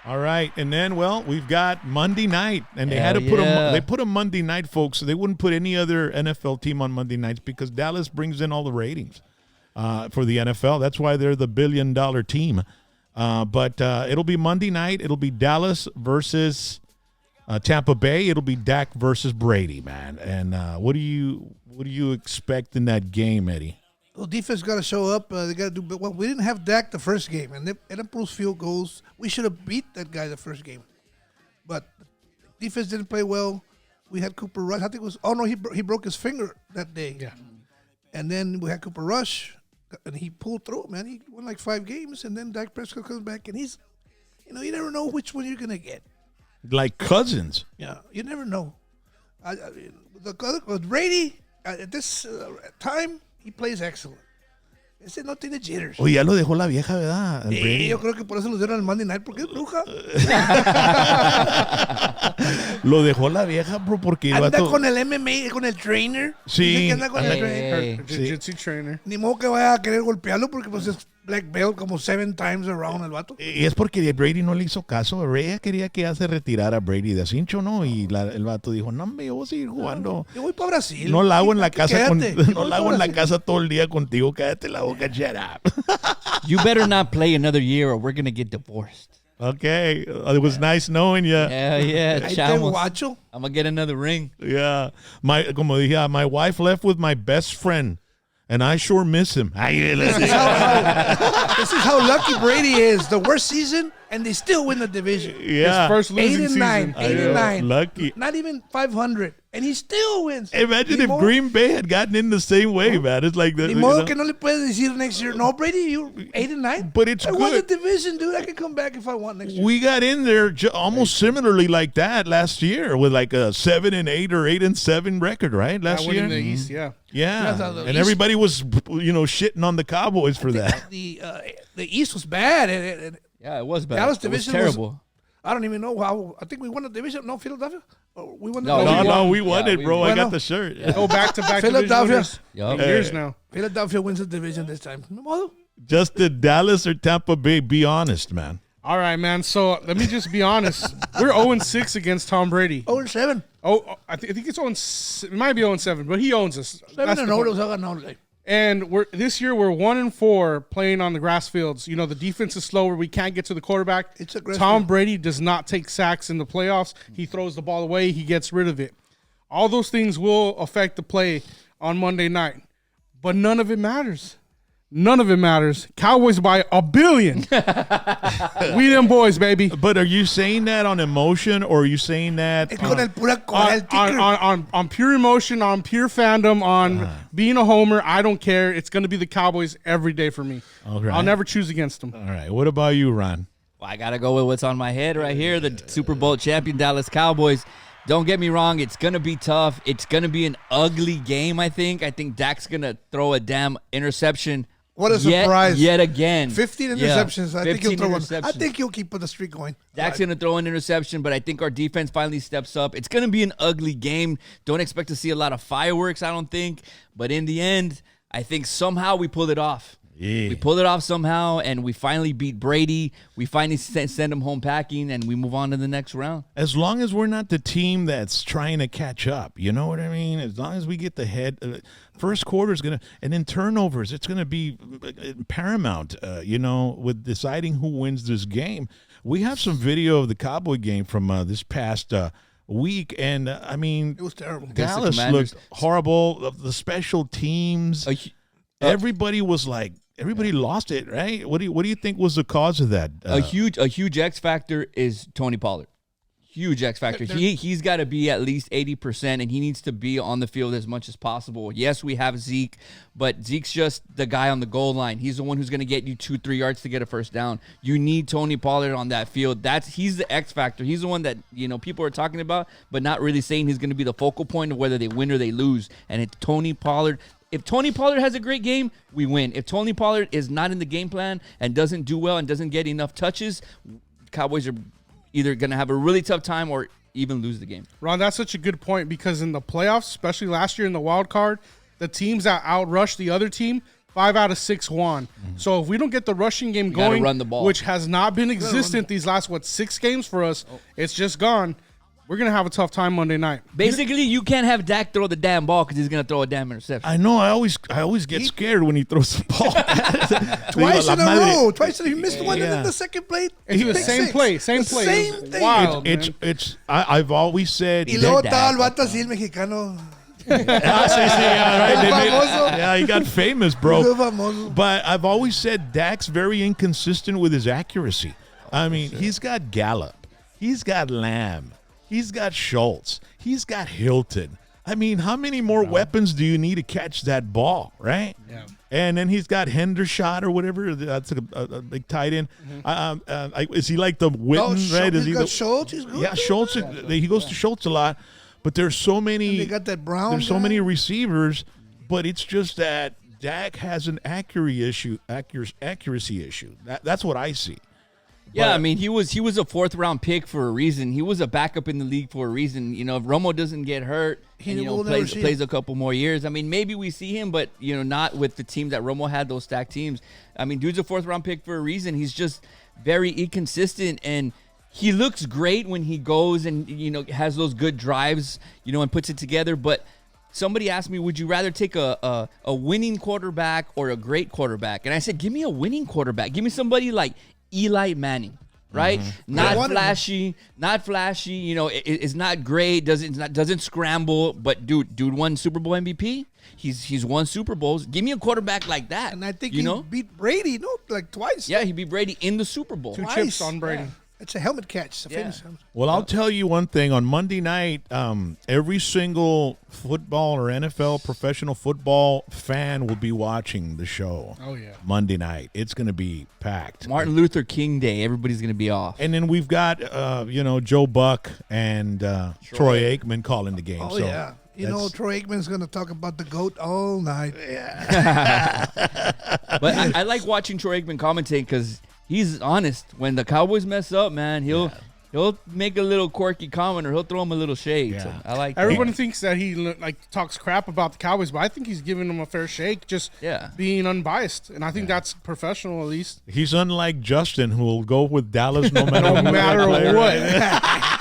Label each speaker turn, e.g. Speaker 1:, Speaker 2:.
Speaker 1: All right, and then we've got Monday night, and they had to put a Monday night, folks. So they wouldn't put any other NFL team on Monday nights because Dallas brings in all the ratings for the NFL. That's why they're the billion-dollar team. But it'll be Monday night. It'll be Dallas versus Tampa Bay. It'll be Dak versus Brady, man. And what do you expect in that game, Eddie?
Speaker 2: Well, defense got to show up. They got to do well. We didn't have Dak the first game, and it improves field goals. We should have beat that guy the first game, but defense didn't play well. We had Cooper Rush. I think it was. Oh no, he broke his finger that day.
Speaker 3: Yeah,
Speaker 2: and then we had Cooper Rush, and he pulled through. Man, he won like 5 games, and then Dak Prescott comes back, and he's, you never know which one you're gonna get.
Speaker 1: Like Cousins.
Speaker 2: Yeah, you never know. With Brady at this time. He plays excellent. Ese no tiene jitters.
Speaker 1: Oye, ya lo dejó la vieja, ¿verdad?
Speaker 2: Sí, yo creo que por eso lo dieron al Monday Night, porque es bruja.
Speaker 1: Lo dejó la vieja, bro, porque...
Speaker 2: Anda con el MMA, con el trainer.
Speaker 1: Sí.
Speaker 2: Dice que anda con el trainer.
Speaker 3: Jiu-Jitsu trainer.
Speaker 2: Ni modo que vaya a querer golpearlo, porque pues es black belt como 7 times around el vato.
Speaker 1: Y es porque Brady no le hizo caso. Ella quería que ya se retirara Brady de cincho, ¿no? Y el vato dijo, no, yo voy a seguir jugando.
Speaker 2: Yo voy para Brasil.
Speaker 1: No la hago en la casa
Speaker 2: no
Speaker 1: la hago en la casa todo el día contigo. Cállate la boca, shut up.
Speaker 4: You better not play another year or we're going to get divorced.
Speaker 1: Okay. It was nice knowing you.
Speaker 4: Yeah.
Speaker 2: Ahí te guacho.
Speaker 4: I'm going to get another ring.
Speaker 1: Yeah. Como dije, my wife left with my best friend. And I sure miss him.
Speaker 2: This is how lucky Brady is. The worst season, and they still win the division.
Speaker 1: Yeah.
Speaker 3: His first losing
Speaker 2: 8-9,
Speaker 3: season.
Speaker 2: 8-9.
Speaker 1: Lucky.
Speaker 2: Not even 500, and he still wins.
Speaker 1: Imagine if Green Bay had gotten in the same way, man. It's like that.
Speaker 2: Ni modo que no le puedes decir next year, no, Brady, you're 8-9.
Speaker 1: But it's
Speaker 2: I
Speaker 1: good.
Speaker 2: won the division, dude. I can come back if I want next year.
Speaker 1: We got in there almost similarly like that last year with like a 7-8 or 8-7 record, right? Last year.
Speaker 3: In the East, yeah.
Speaker 1: Yeah,
Speaker 2: the
Speaker 1: and
Speaker 2: East,
Speaker 1: everybody was, shitting on the Cowboys for that.
Speaker 2: The East was bad.
Speaker 4: Yeah, it was bad.
Speaker 2: Dallas
Speaker 4: It
Speaker 2: division
Speaker 4: was terrible.
Speaker 2: I don't even know how. I think we won the division. No, Philadelphia. We won the
Speaker 4: No,
Speaker 2: division.
Speaker 1: No, we won it, bro. I got
Speaker 2: Bueno.
Speaker 1: the shirt.
Speaker 3: Go back-to-back
Speaker 2: Philadelphia.
Speaker 3: years now.
Speaker 2: Philadelphia wins the division this time. No modo.
Speaker 1: Just did Dallas or Tampa Bay? Be honest, man.
Speaker 3: All right, man. So let me just be honest. We're 0-6 against Tom Brady.
Speaker 2: 0-7.
Speaker 3: I think it's 0. It might be 0-7, but he owns us.
Speaker 2: 7-0.
Speaker 3: And this year we're 1-4 playing on the grass fields. The defense is slower. We can't get to the quarterback.
Speaker 2: It's aggressive.
Speaker 3: Tom Brady does not take sacks in the playoffs. He throws the ball away. He gets rid of it. All those things will affect the play on Monday night, but none of it matters. None of it matters. Cowboys by $1 billion. We them boys, baby.
Speaker 1: But are you saying that on emotion, or are you saying that
Speaker 3: on pure emotion, on pure fandom, on being a homer? I don't care. It's going to be the Cowboys every day for me.
Speaker 1: Okay.
Speaker 3: I'll never choose against them.
Speaker 1: All right. What about you, Ron?
Speaker 4: Well, I got to go with what's on my head right here. The Super Bowl champion Dallas Cowboys. Don't get me wrong. It's going to be tough. It's going to be an ugly game, I think. I think Dak's going to throw a damn interception.
Speaker 2: What a surprise.
Speaker 4: Yet again.
Speaker 2: 15 interceptions.
Speaker 4: Yeah,
Speaker 2: I think he'll throw one.
Speaker 4: interceptions.
Speaker 2: I think he'll keep the streak going.
Speaker 4: Dak's going to throw an interception, but I think our defense finally steps up. It's going to be an ugly game. Don't expect to see a lot of fireworks, I don't think. But in the end, I think somehow we pulled it off.
Speaker 1: Yeah.
Speaker 4: We pulled it off somehow, and we finally beat Brady. We finally send him home packing, and we move on to the next round.
Speaker 1: As long as we're not the team that's trying to catch up, you know what I mean? As long as we get the head, first quarter is going to, and then turnovers, it's going to be paramount, with deciding who wins this game. We have some video of the Cowboy game from this past week, and
Speaker 2: it was terrible.
Speaker 1: Dallas looked horrible. The special teams, everybody was like, everybody lost it, right? What do you think was the cause of that?
Speaker 4: A huge X factor is Tony Pollard. Huge X factor. He's got to be at least 80%, and he needs to be on the field as much as possible. Yes, we have Zeke, but Zeke's just the guy on the goal line. He's the one who's going to get you 2-3 yards to get a first down. You need Tony Pollard on that field. He's the X factor. He's the one that people are talking about, but not really saying he's going to be the focal point of whether they win or they lose. And it's Tony Pollard. If Tony Pollard has a great game, we win. If Tony Pollard is not in the game plan and doesn't do well and doesn't get enough touches, Cowboys are either going to have a really tough time or even lose the game.
Speaker 3: Ron, that's such a good point because in the playoffs, especially last year in the wild card, the teams that outrushed the other team, 5 out of 6 won. So if we don't get the rushing game
Speaker 4: gotta
Speaker 3: going,
Speaker 4: run the ball.
Speaker 3: which has not been existent these last 6 games for us, it's just gone. We're gonna have a tough time Monday night.
Speaker 4: Basically, you can't have Dak throw the damn ball because he's gonna throw a damn interception.
Speaker 1: I know. I always get scared when he throws the ball.
Speaker 2: Twice in a row. Twice he missed one, and
Speaker 1: Yeah.
Speaker 2: then the second play.
Speaker 3: And he was
Speaker 2: pick
Speaker 3: same
Speaker 2: six.
Speaker 3: play.
Speaker 2: The Same thing.
Speaker 3: Wild,
Speaker 1: I've always said.
Speaker 2: Y luego
Speaker 1: that-
Speaker 2: estaba el vato así, el mexicano.
Speaker 1: yeah, right.
Speaker 2: famoso.
Speaker 1: Yeah, he got famous, bro.
Speaker 2: Muy famoso.
Speaker 1: But I've always said Dak's very inconsistent with his accuracy. I mean, he's got Gallup, he's got Lamb, he's got Schultz, he's got Hilton. I mean, how many more weapons do you need to catch that ball, right?
Speaker 3: Yeah.
Speaker 1: And then he's got Hendershot or whatever. That's a big tight end. Is he like the Witten, right? Is
Speaker 2: He's
Speaker 1: he
Speaker 2: got
Speaker 1: the,
Speaker 2: Schultz. He's good.
Speaker 1: yeah, Schultz. He goes to Schultz a lot, but there's so many.
Speaker 2: They got that Brown.
Speaker 1: There's so
Speaker 2: guy.
Speaker 1: many receivers, but it's just that Dak has an accuracy issue. That's what I see.
Speaker 4: Yeah,
Speaker 1: But-
Speaker 4: I mean, he was a 4th-round pick for a reason. He was a backup in the league for a reason. You know, if Romo doesn't get hurt, and,
Speaker 2: will never see
Speaker 4: plays
Speaker 2: him.
Speaker 4: a couple more years. I mean, maybe we see him, but not with the team that Romo had, those stacked teams. I mean, dude's a 4th-round pick for a reason. He's just very inconsistent, and he looks great when he goes and has those good drives, and puts it together. But somebody asked me, would you rather take a winning quarterback or a great quarterback? And I said, give me a winning quarterback. Give me somebody like Eli Manning, right? Not flashy. It's not great. Doesn't scramble. But dude won Super Bowl MVP. He's won Super Bowls. Give me a quarterback like that.
Speaker 2: And I think he beat Brady, like twice.
Speaker 4: Yeah, he beat Brady in the Super Bowl.
Speaker 3: 2
Speaker 2: Twice.
Speaker 3: chips on Brady.
Speaker 2: Yeah. It's a helmet catch. It's a famous helmet.
Speaker 1: Well, I'll tell you one thing. On Monday night, every single football or NFL professional football fan will be watching the show.
Speaker 3: Oh, yeah.
Speaker 1: Monday night. It's going to be packed.
Speaker 4: Martin Luther King Day. Everybody's gonna be off.
Speaker 1: And then we've got, Joe Buck and Troy Aikman calling the game.
Speaker 2: Oh,
Speaker 1: so
Speaker 2: yeah. Troy Aikman's going to talk about the GOAT all night.
Speaker 4: But I like watching Troy Aikman commentate because he's honest. When the Cowboys mess up, man, he'll make a little quirky comment or he'll throw him a little shade.
Speaker 1: Yeah.
Speaker 4: So I like that.
Speaker 3: Everyone thinks that he talks crap about the Cowboys, but I think he's giving them a fair shake, just being unbiased, and I think that's professional at least.
Speaker 1: He's unlike Justin, who will go with Dallas no matter
Speaker 3: No matter
Speaker 1: what.
Speaker 3: what.